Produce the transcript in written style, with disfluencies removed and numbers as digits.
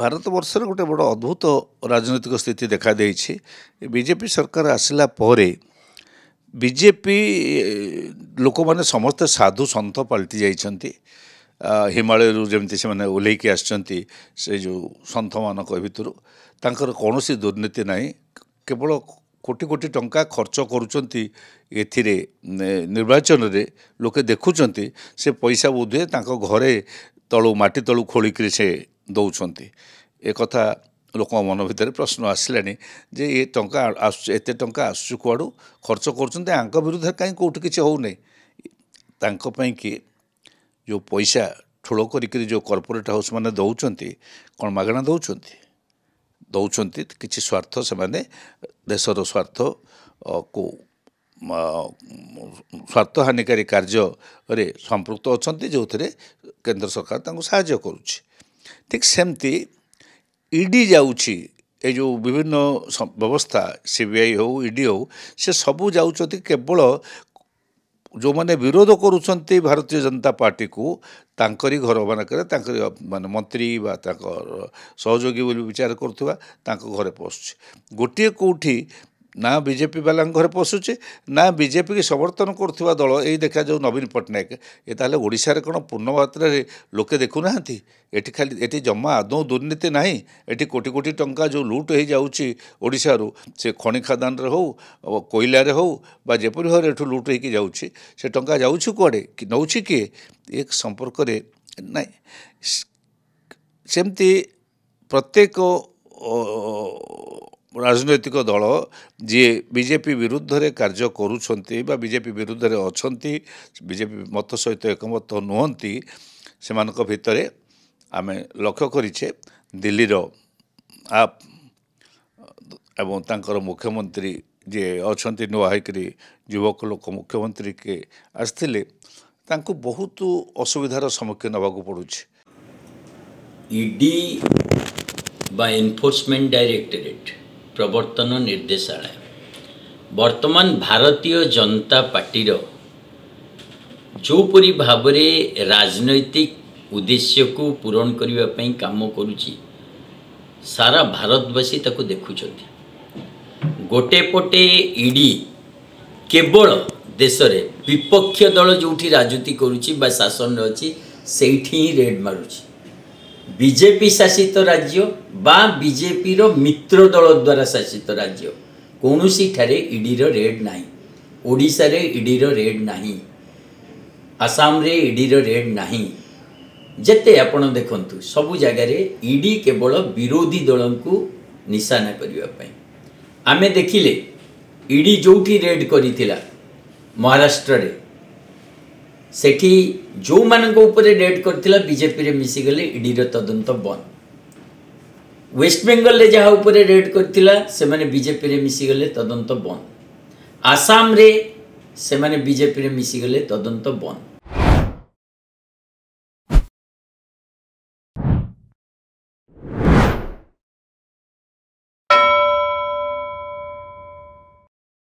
भारत वर्षर गोटे बड़ अद्भुत राजनैतिक स्थिति देखा देइछि। बीजेपी सरकार आसिला परे बीजेपी लोक माने समस्त साधु सन्थ पलटि जाइछन्ति। हिमालय जमती से मैंने ओल्लैकी आसछन्ति से जो सन्थ मानक भितरु तांकर कौनसी दुर्नीति नाही, केवल कोटी कोटी टंका खर्च करुचंती एथिरे निर्वाचन रे लोके देखुचंती से पैसा बोधे तांको घरे तळु माटी तळु खोलिक से दौरान ए कथा लोक मन भितर प्रश्न आसलानी जे ये टंका एते टंका आसु कुआडू खर्च करुचंती आंक विरुद्ध कहीं कौट किसी हो नहीं कि जो पैसा ठुल करी जो कॉर्पोरेट हाउस माने दौरान कौन मागणा दौरान किसी स्वार्थ से माने देशर स्वार्थ को स्वार्थ हानिकारी कार्य रे संपृक्त अच्छा जो थे केंद्र सरकार तांको साहाय्य करुछि। ठीक सेमती ईडी जाउछि ए जो विभिन्न व्यवस्था सीबीआई हो ईडी हो से सबू जाउछथि केवल जो माने विरोध करुछन्ति भारतीय जनता पार्टी को तांकरी घर मानकर तांकरी माने मंत्री बा तांकर सहयोगी बोली विचार करुवा तांको घरे पशुछि। गोटे कोठी ना बीजेपी वाला घर पशुचे ना बीजेपी की समर्थन करुवा दल यही देखा जो नवीन पट्टनायक ये ताले ओडिशा रे कोन पूर्ण मात्रा रे लोके देखु नाहंती। एठी खाली एठी जम्मा आदौ दुर्नीति नाही, एठी कोटी कोटी टंका जो लूट हो जाउछि ओडिशा रो से खनि खादान रे हो कोयला रे हो बा जेपरि हो एठु लूट होइकी जाउछि से टंका जाउछि कुआडे कि नउछि कि एक संपर्क रे नाही। सेमती प्रत्येक राजनैतिक दल जी बीजेपी विरुद्ध रे कार्य करुछन्ति बा बीजेपी विरुद्ध रे अछन्ति बीजेपी मत सहित एकमत नुहंती सेमानक भितरे आमे लक्ष्य करिछे दिल्ली रो आप एवं तांकर मुख्यमंत्री जे अछन्ति नुआहिकरी युवक लोक मुख्यमंत्री के आस्थिले तांको बहुत असुविधार सम्मुखीन होबाक पड़ुछि। ईडी बा एनफोर्समेंट डायरेक्टरेट प्रवर्तन निर्देशालय वर्तमान भारतीय जनता पार्टी जोपरी भाव में राजनैतिक उद्देश्य को पूरण करने काम करुच्ची सारा भारतवासी ताको देखुछन्ति। गोटे पटे ईडी केवल देश रे विपक्ष दल जोठी राजनीति करुच्ची बा शासन अच्छी सेठी ही रेड मारुची। बीजेपी शासित राज्य बा बीजेपी रो मित्र दल द्वारा शासित राज्य कौनसी ठारे ईडी रो रेड नाही, ओडिशा रे ईडी रो रेड नाही, आसाम रे ईडी रो रेड नाही। जेते आपण देखंतु सबु जगह रे ईडी केवल विरोधी दल को निशाना करिवा पई। आमे देखिले ईडी जोठी रेड करिथिला महाराष्ट्र रे सेठी जो मानक ऊपर रेड करथिला बीजेपी रे मिसी गले ईडी रो तदंत बंद। वेस्ट बेंगल रे जहा ऊपर रेड करथिला से माने बीजेपी रे मिसी गले तदंत बंद। आसाम रे से माने बीजेपी रे मिसी गले तदंत बंद।